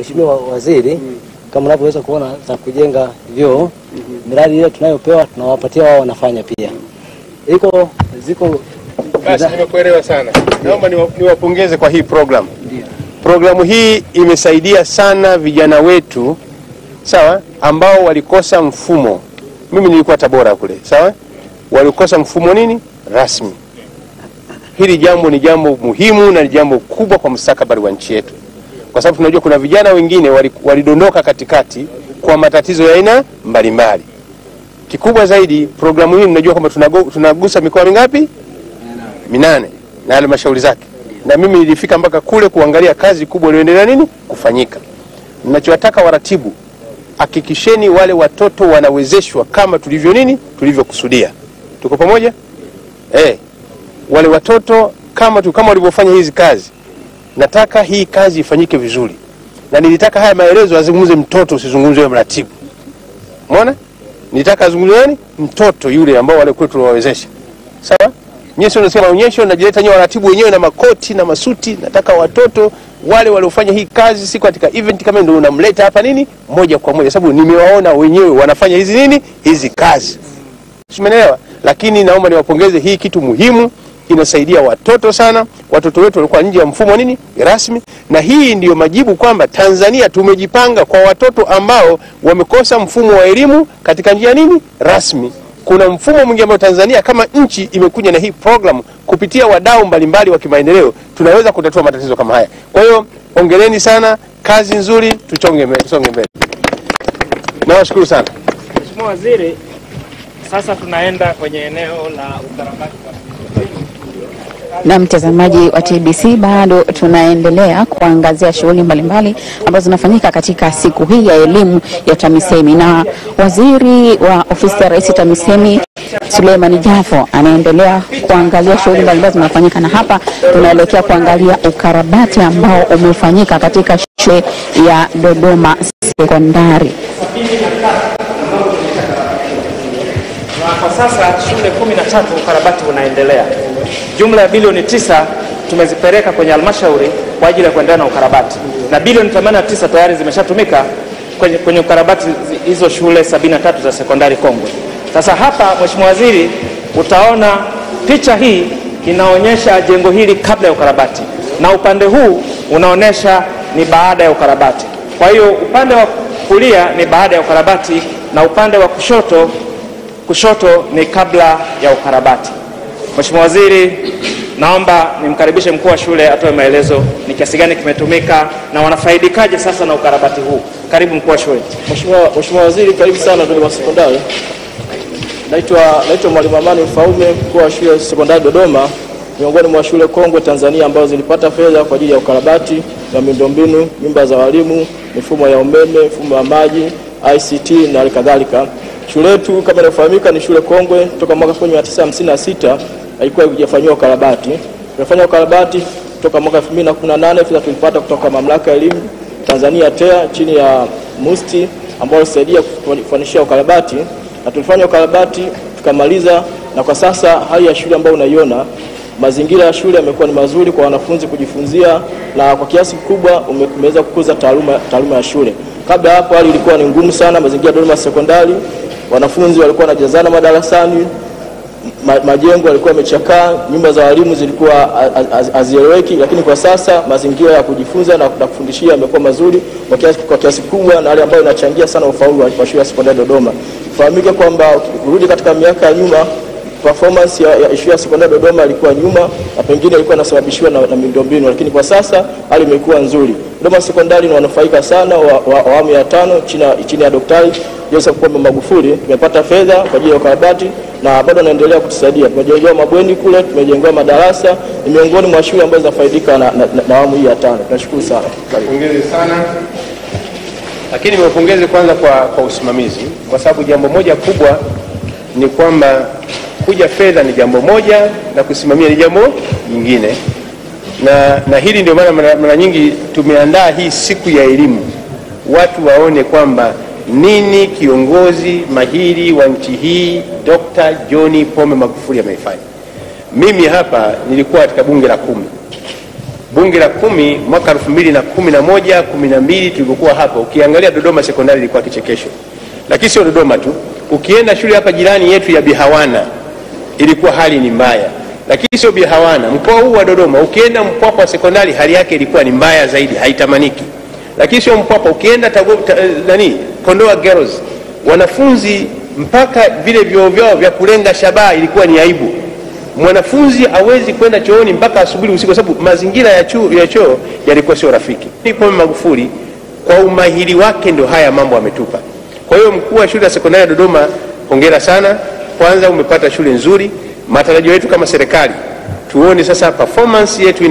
Mheshimiwa Waziri, kama unavyoweza kuona za kujenga vyoo, miradi ile tunayopewa tunawapatia wao wanafanya pia. Ziko basi nimekuelewa sana. Naomba niwapongeze kwa hii program. Programu hii imesaidia sana vijana wetu, sawa, ambao walikosa mfumo. Mimi nilikuwa Tabora kule, sawa? Walikosa mfumo nini? Rasmi. Hili jambo ni jambo muhimu na ni jambo kubwa kwa mustakabali wa nchi yetu. Kwa sababu tunajua kuna vijana wengine walidondoka katikati kwa matatizo ya aina mbalimbali. Kikubwa zaidi programu hii tunajua kwamba tunagusa mikoa mingapi? 8 na halmashauri zake. Na mimi nilifika mpaka kule kuangalia kazi kubwa iliyoendelea nini kufanyika. Ninachotaka waratibu, hakikisheni wale watoto wanawezeshwa kama tulivyokusudia. Tuko pamoja? Wale watoto kama walivyofanya hizi kazi. Nataka hii kazi ifanyike vizuri. Na nilitaka haya maelezo azungumze mtoto, usizungumze mratibu. Umeona? Nilitaka azungumze nani? Mtoto yule ambao wale kwetu tunawawezesha. Sawa? Nyinyi unasema onyesho na jileta nyewe waratibu wenyewe na makoti na masuti. Nataka watoto wale waliofanya hii kazi siku katika event kama ndio unamleta hapa nini moja kwa moja, sababu nimewaona wenyewe wanafanya hizi kazi. Umeelewa? Lakini naomba niwapongeze, hii kitu muhimu, inasaidia watoto sana. Watoto wetu walikuwa nje ya mfumo nini rasmi, na hii ndiyo majibu kwamba Tanzania tumejipanga kwa watoto ambao wamekosa mfumo wa elimu katika njia nini rasmi. Kuna mfumo mwingine ambao Tanzania kama nchi imekuja na hii program kupitia wadau mbalimbali wa kimaendeleo, tunaweza kutatua matatizo kama haya. Kwa hiyo ongeleni sana, kazi nzuri, tusonge mbele. Nawashukuru sana. Mheshimiwa Waziri, sasa tunaenda kwenye eneo la ukarabati. Na mtazamaji wa TBC, bado tunaendelea kuangazia shughuli mbalimbali ambazo zinafanyika katika siku hii ya elimu ya TAMISEMI, na Waziri wa Ofisi ya Rais TAMISEMI Suleiman Jafo anaendelea kuangalia shughuli mbalimbali zinafanyika, na hapa tunaelekea kuangalia ukarabati ambao umefanyika katika shule ya Dodoma Sekondari. Kwa sasa shule 13 ukarabati unaendelea. Jumla ya bilioni 9 tumezipeleka kwenye halmashauri kwa ajili ya kuendelea na ukarabati. Na bilioni 89 tayari zimeshatumika kwenye ukarabati hizo shule 73 za sekondari kongwe. Sasa hapa Mheshimiwa Waziri, utaona picha hii inaonyesha jengo hili kabla ya ukarabati, na upande huu unaonyesha ni baada ya ukarabati. Kwa hiyo upande wa kulia ni baada ya ukarabati na upande wa kushoto ni kabla ya ukarabati. Mheshimiwa Waziri, naomba nimkaribishe mkuu wa shule atoe maelezo ni kiasi gani kimetumika na wanafaidikaje sasa na ukarabati huu. Karibu mkuu wa shule. Mheshimiwa Waziri, karibu sana Dodoma Sekondari. Naitwa Mwalimu Amani Mfaume, mkuu wa shule sekondari Dodoma, miongoni mwa shule kongwe Tanzania ambazo zilipata fedha kwa ajili ya ukarabati na miundombinu, nyumba za walimu, mifumo ya umeme, mifumo ya maji, ICT na kadhalika. Shule yetu kama inafahamika ni shule kongwe toka mwaka 1956 haikuwa haijafanyiwa ukarabati. Tumefanya ukarabati toka mwaka 2018, fedha tulipata kutoka Mamlaka ya Elimu Tanzania TEA chini ya MUSTI ambao walisaidia kufanikisha ukarabati, na tulifanya ukarabati tukamaliza, na kwa sasa hali ya shule ambayo unaiona, mazingira ya shule yamekuwa ni mazuri kwa wanafunzi kujifunzia, na kwa kiasi kikubwa umeweza kukuza taaluma ya shule. Kabla hapo hali ilikuwa ni ngumu sana, mazingira ya Dodoma Sekondari, wanafunzi walikuwa wanajazana madarasani, majengo yalikuwa yamechakaa, nyumba za walimu zilikuwa hazieleweki, lakini kwa sasa mazingira ya kujifunza na kufundishia yamekuwa mazuri kwa kiasi kubwa, na hali ambayo inachangia sana ufaulu wa shule ya sekondari Dodoma. Fahamike kwamba ukirudi katika miaka ya nyuma, performance ya shule ya sekondari Dodoma ilikuwa nyuma na pengine ilikuwa inasababishwa na miundombinu, lakini kwa sasa hali imekuwa nzuri. Dodoma Sekondari ni wanufaika sana wa awamu ya 5 chini ya Daktari Joseph Pombe Magufuli. Tumepata fedha kwa ajili ya ukarabati na bado naendelea kutusaidia. Tumejengewa mabweni kule, tumejengewa madarasa, ni miongoni mwa shule ambazo zinafaidika na awamu hii ya 5. Tunashukuru sana. Pongezi sana. Lakini niwapongeze kwanza kwa usimamizi, kwa sababu jambo moja kubwa ni kwamba kuja fedha ni jambo moja na kusimamia ni jambo nyingine. Na hili ndio maana mara nyingi tumeandaa hii siku ya elimu, watu waone kwamba nini kiongozi mahiri wa nchi hii Dr. John Pombe Magufuli ameifanya. Mimi hapa nilikuwa katika bunge la 10 bunge la 10 mwaka 2011 12 tulikuwa hapa. Ukiangalia Dodoma sekondari ilikuwa kichekesho. Lakini sio Dodoma tu, ukienda shule hapa jirani yetu ya Bihawana ilikuwa hali ni mbaya. Lakini sio Bihawana, mkoa huu wa Dodoma ukienda Mpwapwa sekondari hali yake ilikuwa ni mbaya zaidi, haitamaniki. Lakini sio Mpwapwa, ukienda Kondoa Girls, wanafunzi mpaka vile vyoo vyao vya kulenga shabaha ilikuwa ni aibu. Mwanafunzi hawezi kwenda chooni mpaka asubuhi usiku, sababu mazingira ya choo yalikuwa sio rafiki. Pombe Magufuli kwa umahiri wake ndio haya mambo ametupa. Kwa hiyo mkuu wa shule ya sekondari ya Dodoma, hongera sana. Kwanza umepata shule nzuri. Matarajio yetu kama serikali tuone sasa performance yetu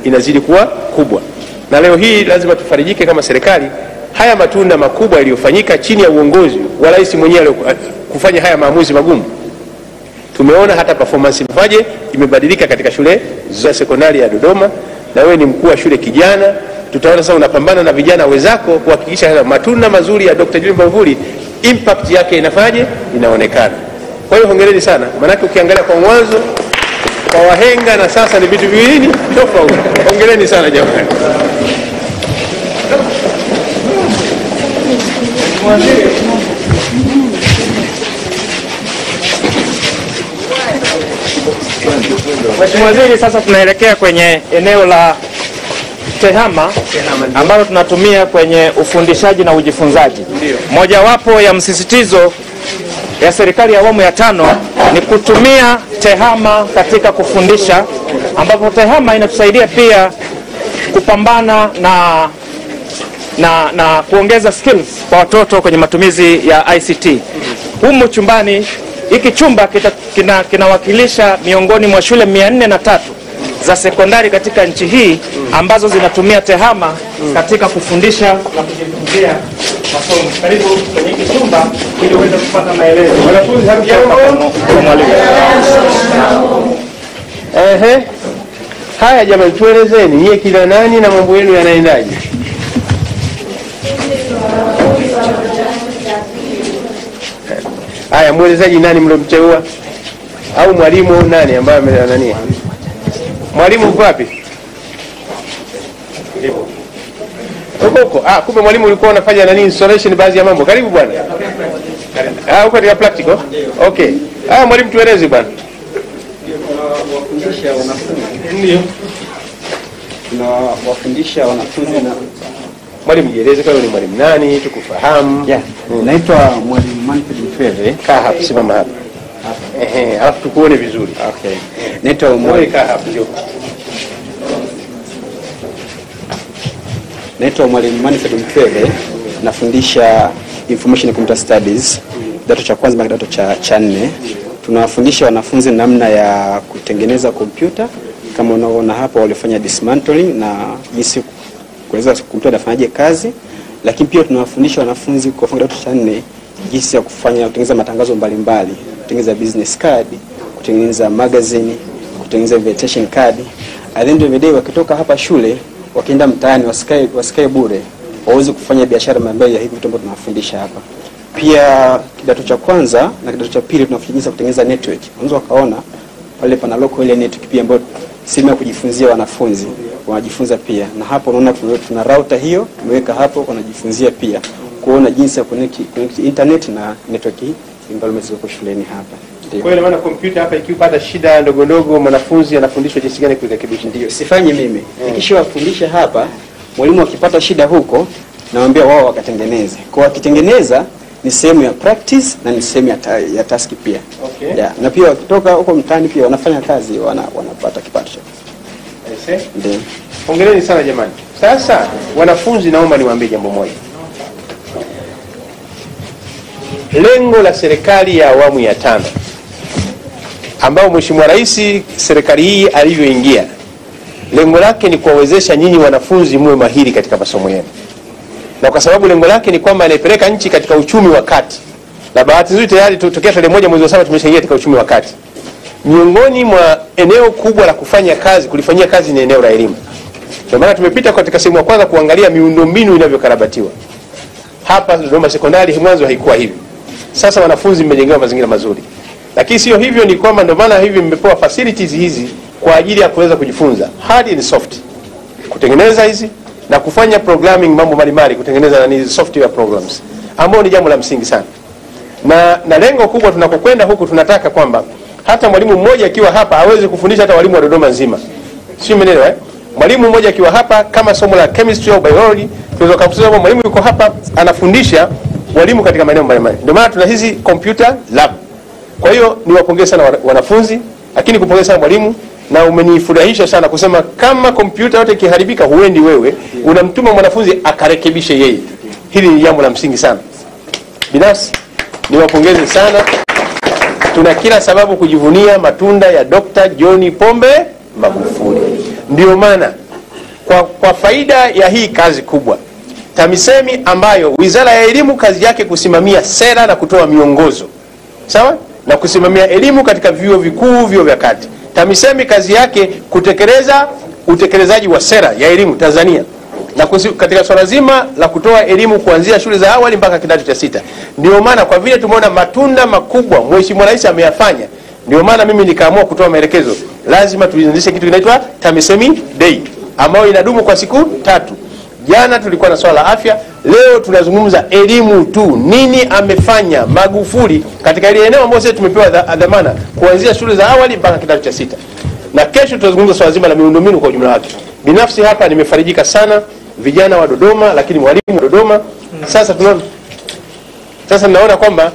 inazidi kuwa kubwa. Na leo hii lazima tufarijike kama serikali, haya matunda makubwa yaliyofanyika chini ya uongozi wa rais mwenyewe kufanya haya maamuzi magumu. Tumeona hata performance imebadilika katika shule za sekondari ya Dodoma, na wewe ni mkuu wa shule kijana. Tutaona sasa unapambana na vijana wenzako kuhakikisha matunda mazuri ya Dr. Julius Magufuli impact yake inaonekana. Kwa hiyo hongereni sana, maana ukiangalia kwa mwanzo kwa wahenga na sasa ni vitu viwili tofauti. Hongereni sana jamani. Mheshimiwa Waziri, sasa tunaelekea kwenye eneo la tehama ambalo tunatumia kwenye ufundishaji na ujifunzaji. Mojawapo ya msisitizo ya serikali ya awamu ya 5 ni kutumia tehama katika kufundisha, ambapo tehama inatusaidia pia kupambana na kuongeza skills kwa watoto kwenye matumizi ya ICT. Humu chumbani, hiki chumba kinawakilisha miongoni mwa shule 403 za sekondari katika nchi hii ambazo zinatumia tehama katika kufundisha na kujifunzia masomo. Karibu kwenye hiki chumba ili uweze kupata maelezo. Wanafunzi kwa mwalimu. Haya jamani, tuelezeni nyie kila nani na mambo yenu yanaendaje? Haya, mwelezaji nani mlomteua? Au mwalimu nani ambaye amenania? Mwalimu uko wapi? Huko. Kumbe mwalimu ulikuwa unafanya installation baadhi ya mambo. Karibu bwana. Uko katika practical? Okay. Mwalimu tueleze bwana. Tunawafundisha wanafunzi. Ndio. Tunawafundisha wanafunzi na mwalimu jieleze kama ni mwalimu nani tukufahamu. Naitwa mwalimu Manfred Mfeve. Kaa hapa, simama hapa. Alafu tukuone vizuri. Okay. Naitwa mwalimu kaa hapa njoo. Naitwa mwalimu Manfred Mfeve, nafundisha Information and Computer Studies kidato cha kwanza mpaka kidato cha 4. Tunawafundisha wanafunzi namna ya kutengeneza kompyuta kama unaona hapa, walifanya dismantling na jinsi kuweza kompyuta inafanyaje kazi, lakini pia tunawafundisha wanafunzi kwa kidato cha 4 jinsi ya kutengeneza matangazo mbalimbali, kutengeneza business card, kutengeneza magazine, kutengeneza invitation card. At the end of the day wakitoka hapa shule wakienda mtaani wasikae bure, waweze kufanya biashara mbalimbali ya hivi vitu ambavyo tunawafundisha hapa. Pia kidato cha kwanza na kidato cha pili tunafundisha kutengeneza network. Unaweza kaona pale pana local ile network pia ambayo sehemu ya kujifunzia wanafunzi wanajifunza pia. Na hapo unaona tuna router hiyo tumeweka hapo, wanajifunzia pia kuona jinsi ya connect internet na network ambayo ziko shuleni hapa. Kwa hiyo maana kompyuta hapa ikipata shida ndogo ndogo mwanafunzi anafundishwa jinsi gani kurekebisha. Ndio, sifanye mimi. Nikishawafundisha hapa, mwalimu akipata shida huko naambia wao wakatengeneze. Kwa wakitengeneza ni sehemu ya practice na ni sehemu ya task pia. Okay. Na pia wakitoka huko mtaani pia wanafanya kazi, wanapata kipato. Ndio. Hongereni sana jamani. Sasa wanafunzi, naomba niwaambie jambo moja. Lengo la serikali ya awamu ya 5 ambao Mheshimiwa Rais serikali hii alivyoingia, lengo lake ni kuwawezesha nyinyi wanafunzi muwe mahiri katika masomo yenu. Na kwa sababu lengo lake ni kwamba anaipeleka nchi katika uchumi wa kati. Na bahati nzuri tayari tokea tarehe 1 mwezi wa 7 tumeshaingia katika uchumi wa kati. Miongoni mwa eneo kubwa la kulifanyia kazi ni eneo la elimu. Kwa maana tumepita katika sehemu ya kwanza kuangalia miundombinu inavyokarabatiwa. Hapa Dodoma sekondari mwanzo haikuwa hivi. Sasa wanafunzi mmejengewa mazingira mazuri. Lakini sio hivyo, ni kwamba ndio maana hivi mmepewa facilities hizi kwa ajili ya kuweza kujifunza hard and soft. kutengeneza hizi na kufanya programming, mambo mbalimbali, kutengeneza na software programs, ambao ni jambo la msingi sana. Na lengo kubwa tunakokwenda huku, tunataka kwamba hata mwalimu mmoja akiwa hapa aweze kufundisha hata walimu wa Dodoma nzima. Sio mwenelewa Mwalimu mmoja akiwa hapa kama somo la chemistry au biology, tunaweza kusema mwalimu yuko hapa anafundisha walimu katika maeneo mbalimbali. Ndio maana tuna hizi computer lab. Kwa hiyo niwapongeze sana wanafunzi, lakini kupongeza sana mwalimu, na umenifurahisha sana kusema kama kompyuta yote ikiharibika huendi wewe, unamtuma mwanafunzi akarekebishe yeye. Hili ni jambo la msingi sana. Binafsi niwapongeze sana. Tuna kila sababu kujivunia matunda ya Dr. John Pombe Magufuli. Ndio maana kwa faida ya hii kazi kubwa, TAMISEMI ambayo Wizara ya Elimu kazi yake kusimamia sera na kutoa miongozo, sawa, na kusimamia elimu katika vyuo vikuu, vyuo vya kati. TAMISEMI kazi yake kutekeleza utekelezaji wa sera ya elimu Tanzania, na katika swala zima la kutoa elimu kuanzia shule za awali mpaka kidato cha 6. Ndio maana kwa vile tumeona matunda makubwa Mheshimiwa Rais ameyafanya, ndio maana mimi nikaamua kutoa maelekezo, lazima tuanzishe kitu kinaitwa TAMISEMI Day, ambayo inadumu kwa siku 3. Jana tulikuwa na swala la afya, leo tunazungumza elimu tu. Nini amefanya Magufuli katika ile eneo ambalo sisi tumepewa dhamana kuanzia shule za awali mpaka kidato cha 6. Na kesho tutazungumza swala zima la miundombinu kwa ujumla wake. Binafsi hapa nimefarijika sana, vijana wa Dodoma, lakini walimu wa Dodoma. Sasa tunaona kwamba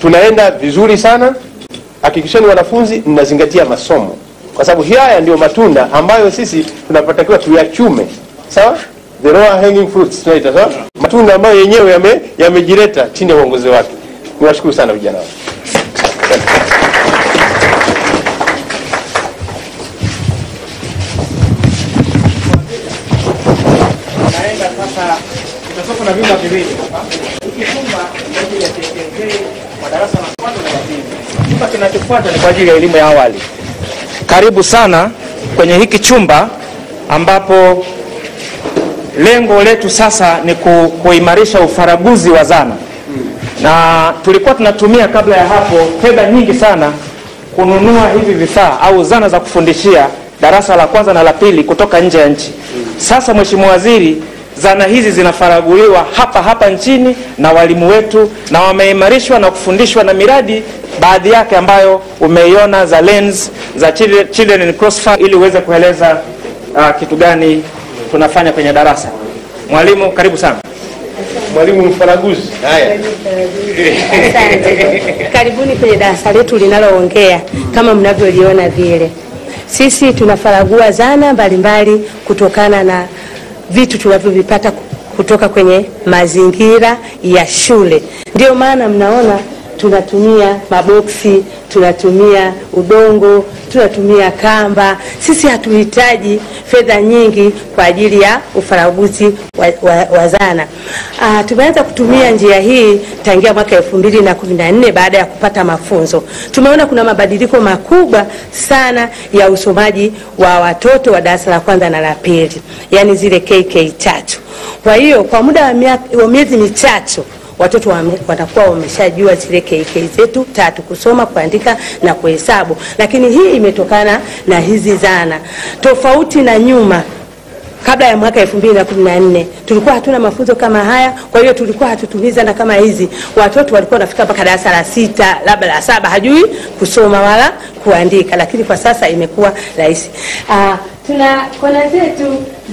tunaenda vizuri sana. Hakikisheni wanafunzi mnazingatia masomo, kwa sababu haya ndio matunda ambayo sisi tunapatakiwa tuyachume, sawa? The lower hanging fruits tunaita, sawa? Matunda ambayo yenyewe yamejileta chini ya uongozi wake. Niwashukuru sana vijana. Naenda sasa, tutakuwa na vyumba viwili hapa. Hiki chumba kwa ajili ya TTK kwa darasa la kwanza na la pili. Chumba kinachofuata ni kwa ajili ya elimu ya awali. Karibu sana kwenye hiki chumba ambapo lengo letu sasa ni kuimarisha ufaraguzi wa zana. Na tulikuwa tunatumia kabla ya hapo fedha nyingi sana kununua hivi vifaa au zana za kufundishia darasa la kwanza na la pili kutoka nje ya nchi. Sasa Mheshimiwa Waziri, zana hizi zinafaraguliwa hapa nchini na walimu wetu, na wameimarishwa na kufundishwa na miradi baadhi yake ambayo umeiona za lens za children in crossfire, ili uweze kueleza kitu gani tunafanya kwenye darasa. Mwalimu, karibu sana. Mwalimu mfaraguzi. Haya. Asante. Karibuni kwenye darasa letu linaloongea kama mnavyoliona vile. Sisi tunafaragua zana mbalimbali kutokana na vitu tunavyovipata kutoka kwenye mazingira ya shule. Ndio maana mnaona tunatumia maboksi, tunatumia udongo, tunatumia kamba. Sisi hatuhitaji fedha nyingi kwa ajili ya ufaraguzi wa zana. Tumeanza kutumia njia hii tangia mwaka 2014 baada ya kupata mafunzo. Tumeona kuna mabadiliko makubwa sana ya usomaji wa watoto wa darasa la kwanza na la pili, yani zile KK3. Kwa hiyo kwa muda wa miezi mitatu watoto watakuwa wameshajua zile KK zetu 3: kusoma, kuandika na kuhesabu. Lakini hii imetokana na hizi zana. Tofauti na nyuma, kabla ya mwaka 2014 tulikuwa hatuna mafunzo kama haya, kwa hiyo tulikuwa hatutumii zana kama hizi. Watoto walikuwa wanafika mpaka darasa la 6, labda la 7, hajui kusoma wala kuandika, lakini kwa sasa imekuwa rahisi. Tuna kona zetu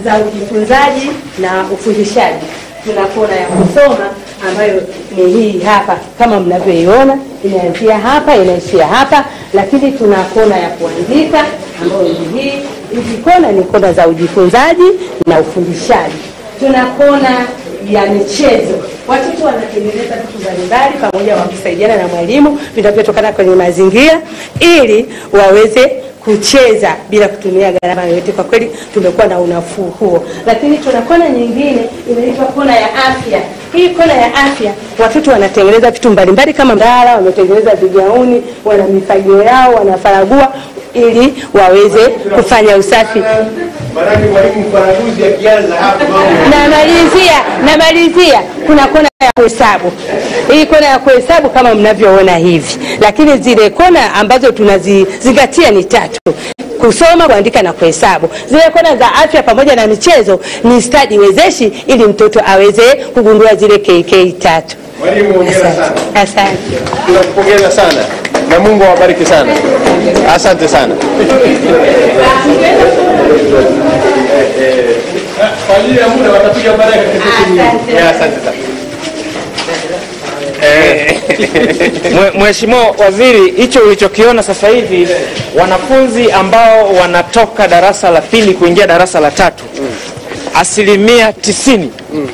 za ujifunzaji na ufundishaji. Tuna kona ya kusoma ambayo ni hii hapa kama mnavyoiona, inaanzia hapa inaishia hapa. Lakini tuna kona ya kuandika ambayo ni hii. Hizi kona ni kona za ujifunzaji na ufundishaji. Tuna kona ya michezo. Watoto wanatengeneza vitu mbalimbali pamoja wakisaidiana na mwalimu vinavyotokana kwenye mazingira ili waweze kucheza bila kutumia gharama yoyote. Kwa kweli tumekuwa na unafuu huo. Lakini tuna kona nyingine inaitwa kona ya afya. Hii kona ya afya, watoto wanatengeneza vitu mbalimbali kama ndara, wametengeneza vigauni, wana mifagio yao, wanafaragua ili waweze kufanya usafi. Maraki mwalimu mfaraguzi akianza hapo namalizia kuna kona ya kuhesabu. Hii kona ya kuhesabu kama mnavyoona hivi. Lakini zile kona ambazo tunazizingatia ni 3. kusoma, kuandika na kuhesabu. Zile kona za afya pamoja na michezo ni stadi wezeshi ili mtoto aweze kugundua zile KK 3. Mwalimu, hongera sana. Asante. Tunakupongeza sana na Mungu awabariki sana. Asante sana. Kwa ajili ya muda watapiga baadaye katika session. Asante sana. Mheshimiwa Waziri, hicho ulichokiona sasa hivi, wanafunzi ambao wanatoka darasa la pili kuingia darasa la 3, 90%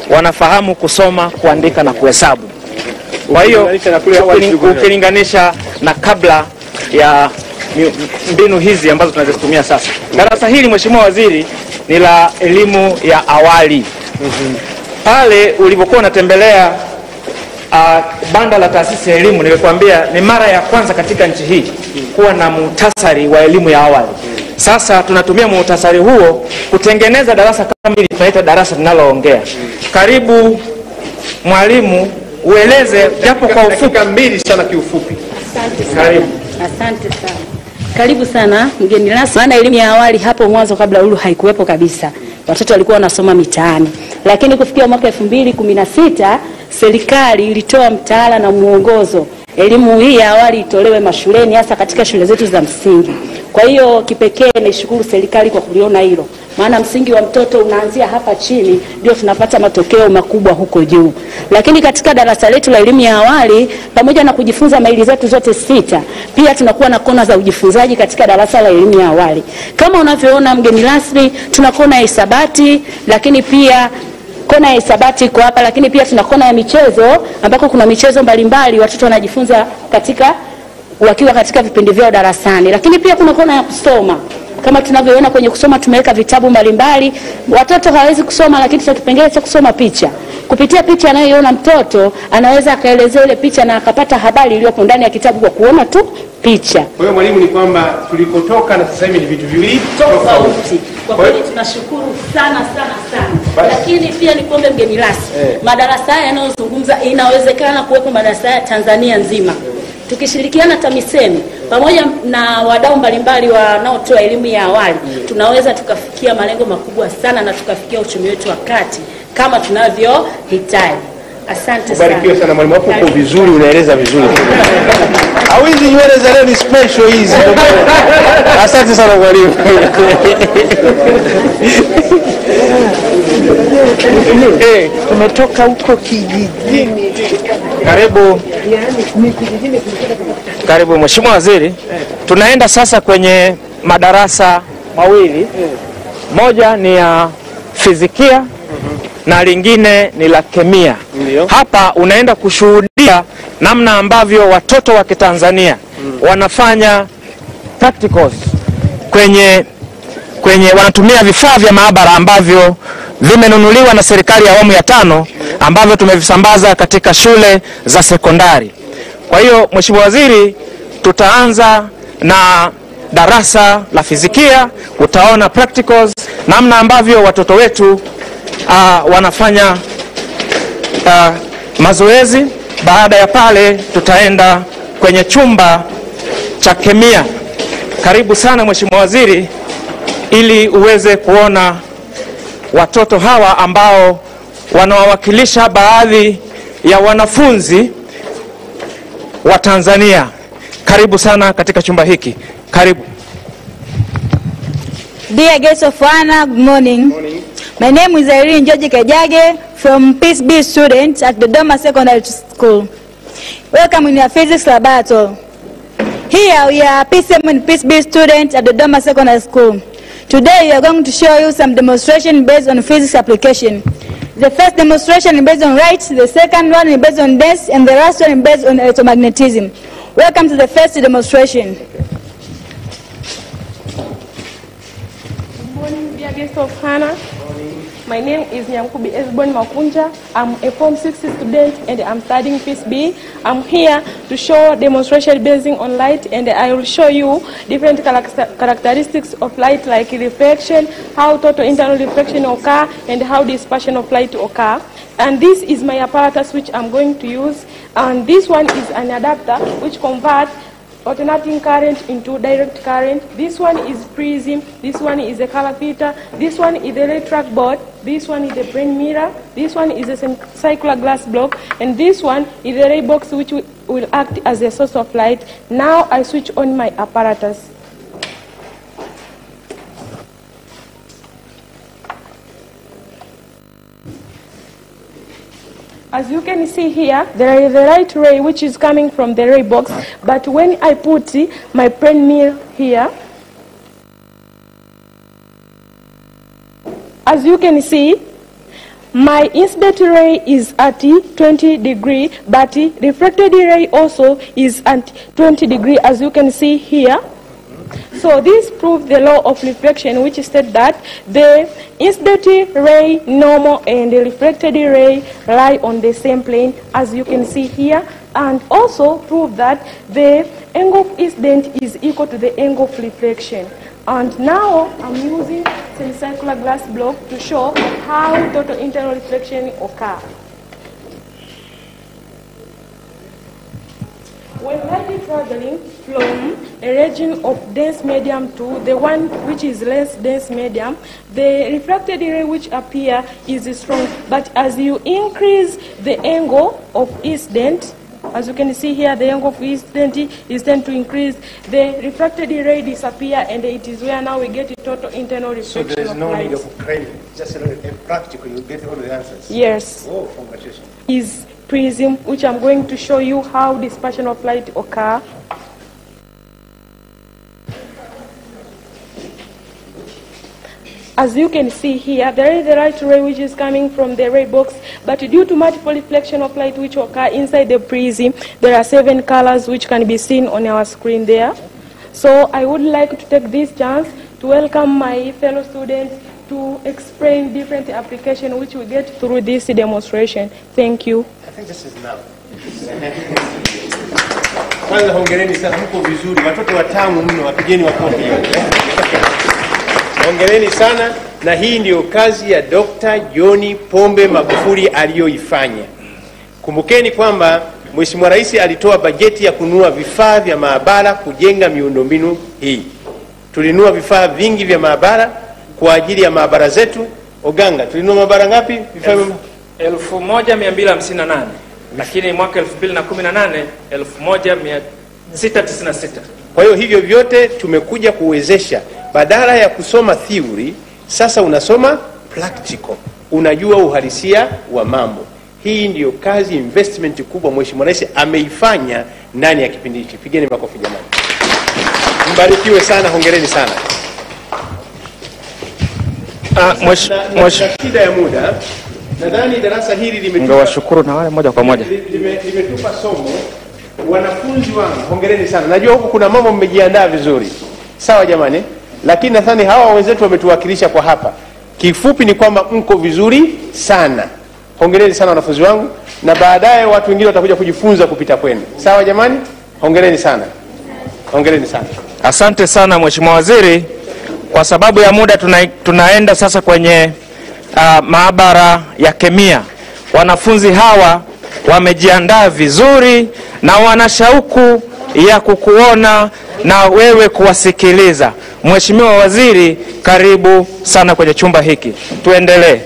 wanafahamu kusoma, kuandika na kuhesabu. Kwa hiyo ukilinganisha na kabla ya mbinu hizi ambazo tunazitumia sasa. Darasa hili Mheshimiwa Waziri ni la elimu ya awali. Pale ulipokuwa unatembelea banda la taasisi ya elimu, nilikwambia ni mara ya kwanza katika nchi hii kuwa na muhtasari wa elimu ya awali. Sasa tunatumia muhtasari huo kutengeneza darasa kama hili, tunaita darasa linaloongea. Karibu mwalimu, ueleze japo kwa ufupi mbili sana kiufupi. Asante sana. Karibu. Asante sana. Karibu sana mgeni rasmi. Maana elimu ya awali hapo mwanzo kabla hulu haikuwepo kabisa. Watoto walikuwa wanasoma mitaani. Lakini kufikia mwaka 2016 serikali ilitoa mtaala na muongozo. Elimu hii ya awali itolewe mashuleni, hasa katika shule zetu za msingi. Kwa hiyo kipekee naishukuru serikali kwa kuliona hilo. Maana msingi wa mtoto unaanzia hapa chini, ndio tunapata matokeo makubwa huko juu. Lakini katika darasa letu la elimu ya awali, pamoja na kujifunza maili zetu zote 6, pia tunakuwa na kona za ujifunzaji katika darasa la elimu ya awali. Kama unavyoona mgeni rasmi, tuna kona ya hisabati, lakini pia kona ya hisabati iko hapa, lakini pia tuna kona ya michezo ambako kuna michezo mbalimbali watoto wanajifunza wakiwa katika vipindi vyao darasani. Lakini pia kuna kona ya kusoma. Kama tunavyoona kwenye kusoma tumeweka vitabu mbalimbali. Watoto hawezi kusoma, lakini tuna kipengele cha kusoma picha. Kupitia picha anayoiona mtoto, anaweza akaelezea ile picha na akapata habari iliyopo ndani ya kitabu kwa kuona tu picha. Kwa hiyo mwalimu, ni kwamba tulikotoka na sasa hivi ni vitu viwili tofauti. Kwa kweli tunashukuru sana. Lakini pia ni kuombe mgeni rasmi, madarasa haya yanayozungumza inawezekana kuwepo madarasa haya Tanzania nzima. Tukishirikiana TAMISEMI pamoja na wadau mbalimbali wanaotoa elimu ya awali, tunaweza tukafikia malengo makubwa sana na tukafikia uchumi wetu wa kati kama tunavyohitaji. Asante sana. Barikiwe sana mwalimu, hapo uko vizuri, unaeleza vizuri. Au hizi nywele za leo ni special hizi. Asante sana mwalimu. Tumetoka huko kijijini. Karibu Mheshimiwa Waziri. Tunaenda sasa kwenye madarasa mawili. Moja ni ya fizikia na lingine ni la kemia. Hapa unaenda kushuhudia namna ambavyo watoto wa Kitanzania wanafanya practicals wanatumia vifaa vya maabara ambavyo vimenunuliwa na serikali ya awamu ya 5 ambavyo tumevisambaza katika shule za sekondari. Kwa hiyo Mheshimiwa Waziri, tutaanza na darasa la fizikia. Utaona practicals, namna ambavyo watoto wetu wanafanya mazoezi. Baada ya pale tutaenda kwenye chumba cha kemia. Karibu sana Mheshimiwa Waziri, ili uweze kuona watoto hawa ambao wanawakilisha baadhi ya wanafunzi wa Tanzania. Karibu sana katika chumba hiki. Karibu. Dear guests of honor, good morning. My name is Irene George Kajage from Peace B student at the Dodoma Secondary School. Welcome in your physics laboratory. Here we are PCM and Peace B students at the Dodoma Secondary School. Today we are going to show you some demonstration based on physics application. The first demonstration is based on light, the second one is based on dance, and the last one is based on electromagnetism. Welcome to the first demonstration. Good morning, dear guests of Hannah. My name is Nyamkubi Esbon Makunja. I'm a Form 6 student and I'm studying Peace B. I'm here to show demonstration based on light, and I will show you different characteristics of light, like reflection, how total internal reflection occur, and how dispersion of light occur. And this is my apparatus which I'm going to use. And this one is an adapter which converts alternating current into direct current. This one is prism, this one is a color filter, this one is the ray track board, this one is the brain mirror, this one is a circular glass block, and this one is the ray box which will act as a source of light. Now I switch on my apparatus. As you can see here, there is a light ray which is coming from the ray box, but when I put my brain mirror here, as you can see, my incident ray is at 20 degree, but refracted ray also is at 20 degree, as you can see here. So this proves the law of reflection, which states that the incident ray, normal, and the reflected ray lie on the same plane, as you can see here, and also prove that the angle of incident is equal to the angle of reflection. And now I'm using semicircular glass block to show how total internal reflection occurs. When light is traveling from a region of dense medium to the one which is less dense medium, the refracted ray which appear is strong. But as you increase the angle of incident, as you can see here, the angle of incident is tend to increase, the refracted ray disappear, and it is where now we get a total internal reflection. So there is no light. need of craving, just a practical, you get all the answers. Yes. Oh, congratulations. Is prism, which I'm going to show you how dispersion of light occur. As you can see here, there is the light ray which is coming from the ray box, but due to multiple reflection of light which occur inside the prism, there are 7 colors which can be seen on our screen there. So I would like to take this chance to welcome my fellow students to explain different applications which we get through this demonstration. Thank you. I think this is now. Kwanza hongereni sana, mko vizuri, watoto watamu mno, wapigeni makofi. Hongereni sana, na hii ndio kazi ya Dr. John Pombe Magufuli aliyoifanya. Kumbukeni kwamba Mheshimiwa Rais alitoa bajeti ya kununua vifaa vya maabara kujenga miundombinu hii. Tulinunua vifaa vingi vya maabara kwa ajili ya maabara zetu. Oganga, tulinunua maabara ngapi? 1258, lakini mwaka 2018 1696. Kwa hiyo hivyo vyote tumekuja kuwezesha, badala ya kusoma theory, sasa unasoma practical, unajua uhalisia wa mambo. Hii ndiyo kazi, investment kubwa Mheshimiwa Rais ameifanya ndani ya kipindi hiki. Pigeni makofi jamani. Mbarikiwe sana, hongereni sana. Shida ya muda, nadhani darasa hili Ningewashukuru na wale moja kwa moja. Limetupa somo. Wanafunzi wangu, hongereni sana. Najua huku kuna mambo mmejiandaa vizuri. Sawa jamani? Lakini nadhani hawa wenzetu wametuwakilisha kwa hapa. Kifupi ni kwamba mko vizuri sana. Hongereni sana wanafunzi wangu, na baadaye watu wengine watakuja kujifunza kupita kwenu. Sawa jamani? Hongereni sana. Hongereni sana. Asante sana Mheshimiwa Waziri. Kwa sababu ya muda tunaenda sasa kwenye maabara ya kemia. Wanafunzi hawa wamejiandaa vizuri na wana shauku ya kukuona na wewe kuwasikiliza. Mheshimiwa Waziri, karibu sana kwenye chumba hiki. Tuendelee.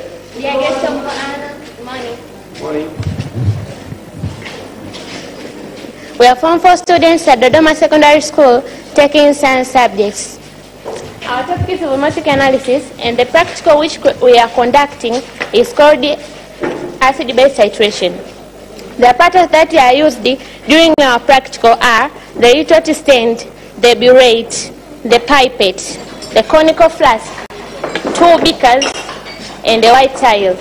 We are Form 4 students at Dodoma Secondary School taking science subjects. Our topic is volumetric analysis, and the practical which we are conducting is called acid-base titration. The apparatus that are used during our practical are the little stand, the burette, the pipette, the conical flask, 2 beakers, and the white tile.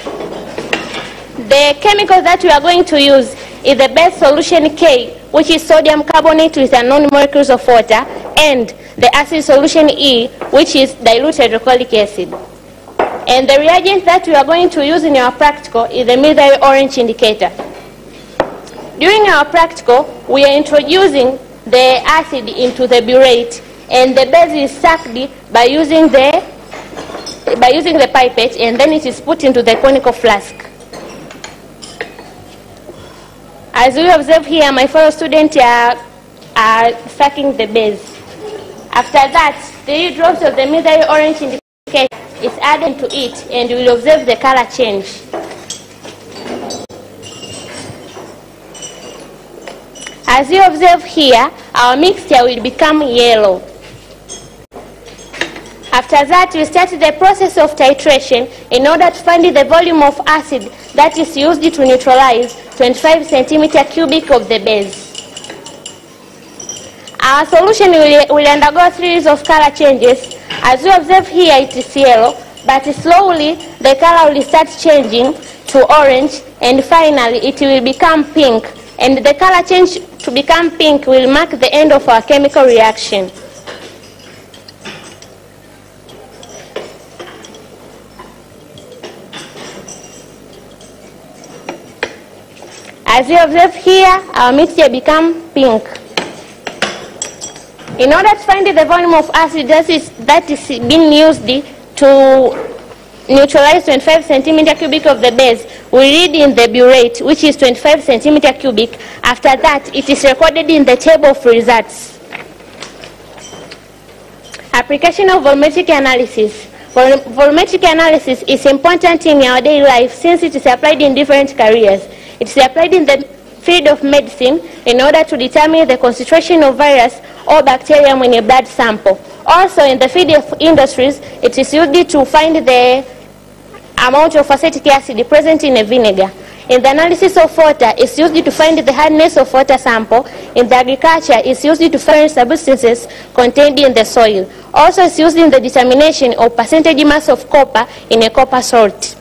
The chemical that we are going to use is the base solution K, which is sodium carbonate with unknown molecules of water, and the acid solution E, which is diluted hydrochloric acid. And the reagent that we are going to use in our practical is the methyl orange indicator. During our practical, we are introducing the acid into the burette, and the base is sucked by using the pipette, and then it is put into the conical flask. As we observe here, my fellow students are are sucking the base. After that, 3 drops of the methyl orange indicator is added to it, and we will observe the color change. As you observe here, our mixture will become yellow. After that, we start the process of titration in order to find the volume of acid that is used to neutralize 25 centimeter cubic of the base. Our solution will undergo a series of color changes. As you observe here, it is yellow, but slowly the color will start changing to orange, and finally it will become pink. And the color change to become pink will mark the end of our chemical reaction. As you observe here, our mixture becomes pink. In order to find the volume of acid that is being used to neutralize 25 centimeter cubic of the base, we read in the burette, which is 25 centimeter cubic. After that, it is recorded in the table of results. Application of volumetric analysis. Volumetric analysis is important in our daily life since it is applied in different careers. It is applied in the field of medicine in order to determine the concentration of virus or bacterium in a blood sample. Also in the field of industries, it is used to find the amount of acetic acid present in a vinegar. In the analysis of water, it's used to find the hardness of water sample. In the agriculture, it's used to find substances contained in the soil. Also, it's used in the determination of percentage mass of copper in a copper salt.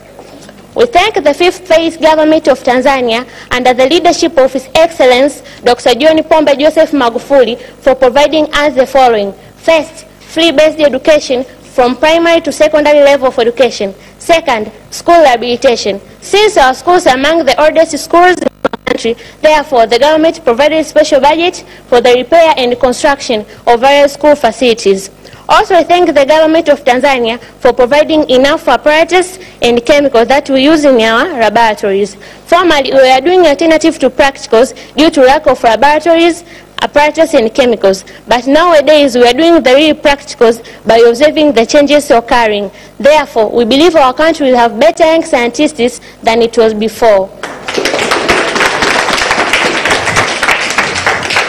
We thank the 5th phase government of Tanzania under the leadership of His Excellency Dr. John Pombe Joseph Magufuli for providing us the following. First, free-based education from primary to secondary level of education. Second, school rehabilitation. Since our schools are among the oldest schools in the country, therefore the government provided special budget for the repair and construction of various school facilities. Also, I thank the government of Tanzania for providing enough apparatus and chemicals that we use in our laboratories. Formerly, we were doing alternative to practicals due to lack of laboratories, apparatus and chemicals. But nowadays, we are doing the real practicals by observing the changes occurring. Therefore, we believe our country will have better young scientists than it was before.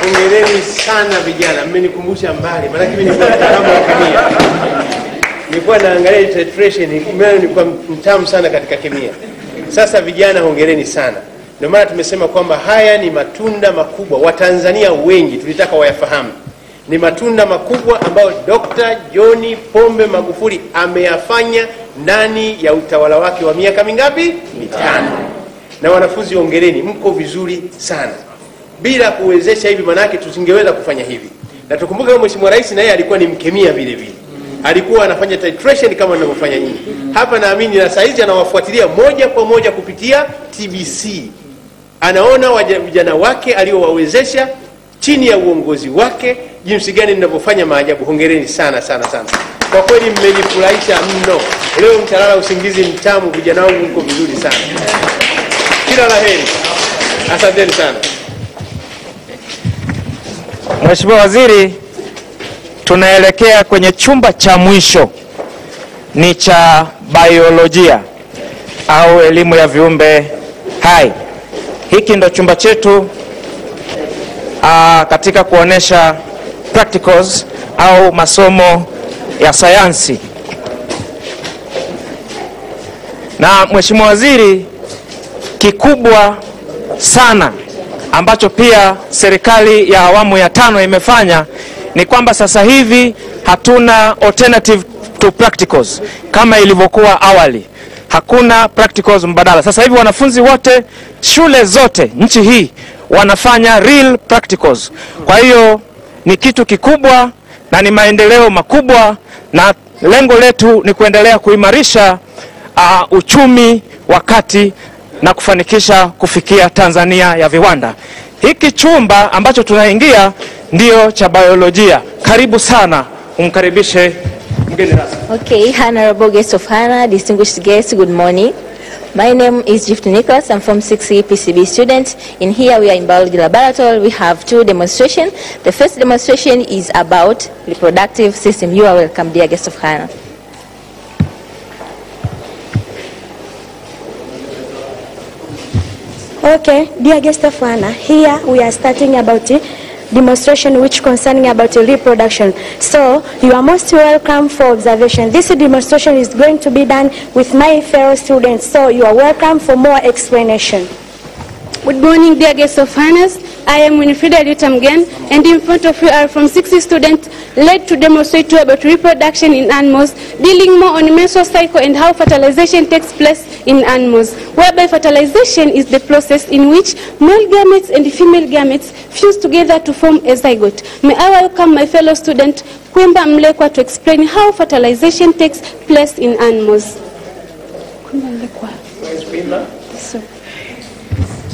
Hongereni sana vijana, mmenikumbusha mbali, maana mimi nilikuwa mtaalamu wa kemia. Nilikuwa naangalia titration, nilikuwa mtamu sana katika kemia. Sasa vijana hongereni sana. Ndio maana tumesema kwamba haya ni matunda makubwa. Watanzania wengi tulitaka wayafahamu. Ni matunda makubwa ambayo Dr. John Pombe Magufuli ameyafanya ndani ya utawala wake wa miaka mingapi? 5. Na wanafunzi hongereni, mko vizuri sana. Bila kuwezesha hivi manake tusingeweza kufanya hivi. Na tukumbuke kama Mheshimiwa Rais na yeye alikuwa ni mkemia vile vile. Alikuwa anafanya titration kama ninavyofanya nyinyi. Hapa naamini na saizi anawafuatilia moja kwa moja kupitia TBC. Anaona vijana wake aliowawezesha chini ya uongozi wake jinsi gani ninavyofanya maajabu. Hongereni sana sana sana. Kwa kweli mmenifurahisha mno. Leo mtalala usingizi mtamu, vijana wangu mko vizuri sana. Kila la heri. Asanteni sana. Mheshimiwa Waziri, tunaelekea kwenye chumba cha mwisho, ni cha biolojia au elimu ya viumbe hai. Hiki ndo chumba chetu katika kuonesha practicals au masomo ya sayansi. Na Mheshimiwa Waziri, kikubwa sana ambacho pia serikali ya awamu ya 5 imefanya ni kwamba sasa hivi hatuna alternative to practicals kama ilivyokuwa awali. Hakuna practicals mbadala. Sasa hivi wanafunzi wote shule zote nchi hii wanafanya real practicals. Kwa hiyo ni kitu kikubwa na ni maendeleo makubwa, na lengo letu ni kuendelea kuimarisha uchumi wakati na kufanikisha kufikia Tanzania ya viwanda. Hiki chumba ambacho tunaingia ndio cha biolojia. Karibu sana, umkaribishe mgeni rasmi. Okay, honorable guests of honor, distinguished guests, good morning. My name is Gift Nicholas. I'm from 6E PCB student. In here we are in biology laboratory. We have 2 demonstrations. The first demonstration is about reproductive system. You are welcome, dear guest of honor. Okay, dear guest of honor, here we are starting about a demonstration which concerning about reproduction. So you are most welcome for observation. This demonstration is going to be done with my fellow students. So you are welcome for more explanation. Good morning, dear guests of honors. I am Winifrida Lutamgen, and in front of you are from 60 students led to demonstrate to you about reproduction in animals, dealing more on menstrual cycle and how fertilization takes place in animals, whereby fertilization is the process in which male gametes and female gametes fuse together to form a zygote. May I welcome my fellow student Kwemba Mlekwa to explain how fertilization takes place in animals.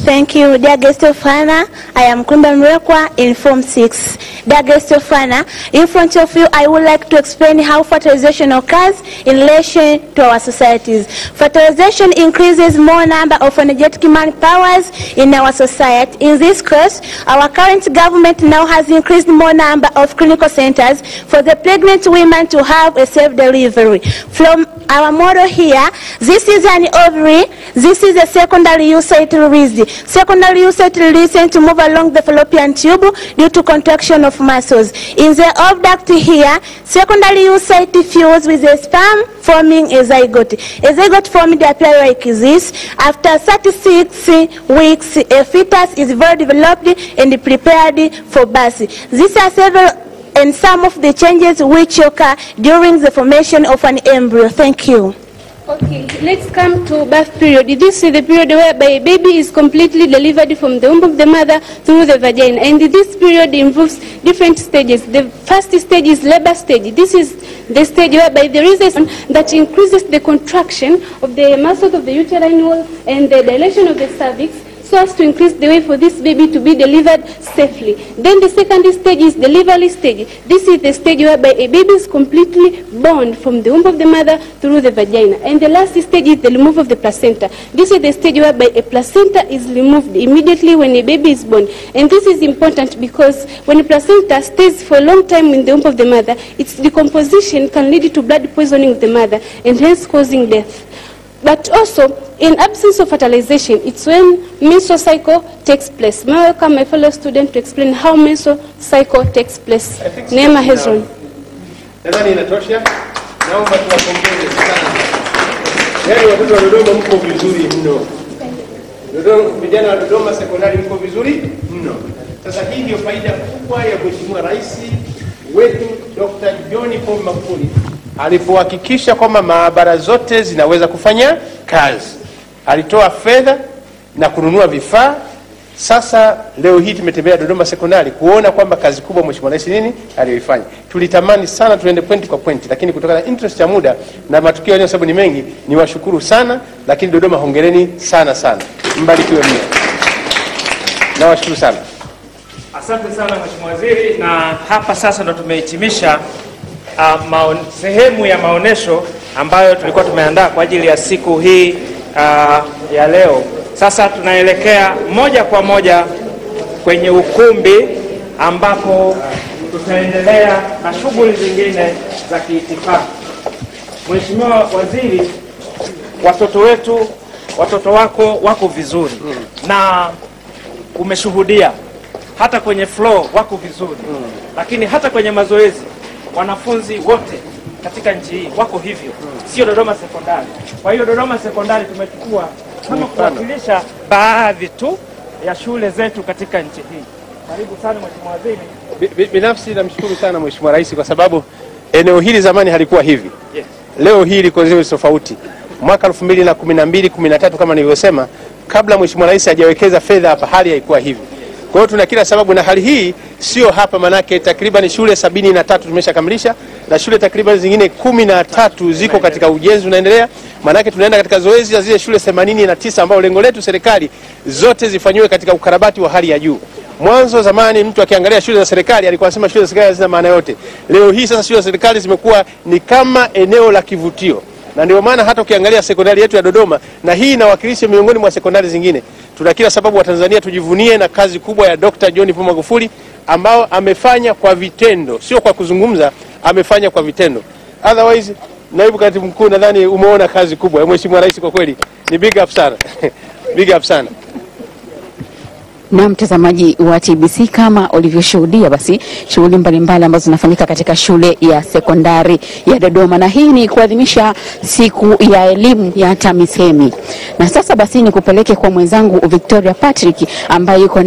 Thank you, dear guest of honor. I am Kumba Mrekwa in Form 6. Dear guest of honor, in front of you, I would like to explain how fertilization occurs in relation to our societies. Fertilization increases more number of energetic manpowers in our society. In this case, our current government now has increased more number of clinical centers for the pregnant women to have a safe delivery. From our model here, this is an ovary, this is a secondary oocyte release. Secondary oocyte release to move along the fallopian tube due to contraction of muscles. In the oviduct here, secondary oocyte fuse with a sperm forming a zygote. A zygote formed appear like this. After 36 weeks, a fetus is well developed and prepared for birth. These are several and some of the changes which occur during the formation of an embryo. Thank you. Okay, let's come to birth period. This is the period whereby a baby is completely delivered from the womb of the mother through the vagina. And this period involves different stages. The first stage is labor stage. This is the stage whereby there is a that increases the contraction of the muscles of the uterine wall and the dilation of the cervix, so as to increase the way for this baby to be delivered safely. Then the second stage is delivery stage. This is the stage whereby a baby is completely born from the womb of the mother through the vagina. And the last stage is the removal of the placenta. This is the stage whereby a placenta is removed immediately when a baby is born. And this is important because when a placenta stays for a long time in the womb of the mother, its decomposition can lead to blood poisoning of the mother and hence causing death. But also, in absence of fertilization, it's when menstrual cycle takes place. May I welcome my fellow student to explain how menstrual cycle takes place. Neema Hezron. Nadhani inatosha. Naomba tuwapongeze sana. Yaani watoto wa Dodoma mko vizuri mno. Vijana wa Dodoma sekondari mko vizuri mno. Sasa hii ndio faida kubwa ya Mheshimiwa Rais wetu Dr. John Pombe Magufuli alipohakikisha kwamba maabara zote zinaweza kufanya kazi. Alitoa fedha na kununua vifaa. Sasa leo hii tumetembea Dodoma sekondari kuona kwamba kazi kubwa Mheshimiwa Rais nini aliyoifanya. Tulitamani sana tuende point kwa point, lakini kutokana na interest ya muda na matukio yenyewe sababu ni mengi, niwashukuru sana, lakini Dodoma hongereni sana sana. Mbarikiwe mno. Nawashukuru sana. Asante sana Mheshimiwa Waziri, na hapa sasa ndo tumehitimisha sehemu ya maonesho ambayo tulikuwa tumeandaa kwa ajili ya siku hii ya leo. Sasa tunaelekea moja kwa moja kwenye ukumbi ambapo tutaendelea na shughuli zingine za kiitifaki. Mheshimiwa Waziri, watoto wako wako vizuri na umeshuhudia hata kwenye floor wako vizuri, lakini hata kwenye mazoezi wanafunzi wote katika nchi hii wako hivyo, sio Dodoma sekondari. Kwa hiyo Dodoma sekondari tumechukua kama kuwakilisha baadhi tu ya shule zetu katika nchi hii. Karibu sana Mheshimiwa Waziri. Binafsi namshukuru sana Mheshimiwa Rais kwa sababu eneo hili zamani halikuwa hivi. Yes. Leo hii liko zile tofauti. Mwaka 2012 13 kama nilivyosema, kabla Mheshimiwa Rais hajawekeza fedha hapa hali haikuwa hivi. Kwa hiyo tuna kila sababu, na hali hii sio hapa, manake takriban shule 73 tumeshakamilisha na shule takriban zingine 13 ziko katika ujenzi unaendelea. Manake tunaenda katika zoezi ya zile shule 89 ambao lengo letu serikali zote zifanywe katika ukarabati wa hali ya juu. Mwanzo zamani mtu akiangalia shule za serikali alikuwa anasema shule za serikali hazina maana yote. Leo hii sasa shule za serikali zimekuwa ni kama eneo la kivutio. Na ndio maana hata ukiangalia sekondari yetu ya Dodoma, na hii inawakilisha miongoni mwa sekondari zingine, tuna kila sababu wa Tanzania tujivunie na kazi kubwa ya Dr. John Pombe Magufuli ambao amefanya kwa vitendo, sio kwa kuzungumza, amefanya kwa vitendo. Otherwise, naibu katibu mkuu, nadhani umeona kazi kubwa ya Mheshimiwa Rais, kwa kweli ni big up sana. Big up sana. Na mtazamaji wa TBC, kama ulivyoshuhudia, basi shughuli mbalimbali ambazo zinafanyika katika shule ya sekondari ya Dodoma, na hii ni kuadhimisha siku ya elimu ya TAMISEMI. Na sasa basi ni kupeleke kwa mwenzangu Victoria Patrick ambaye yuko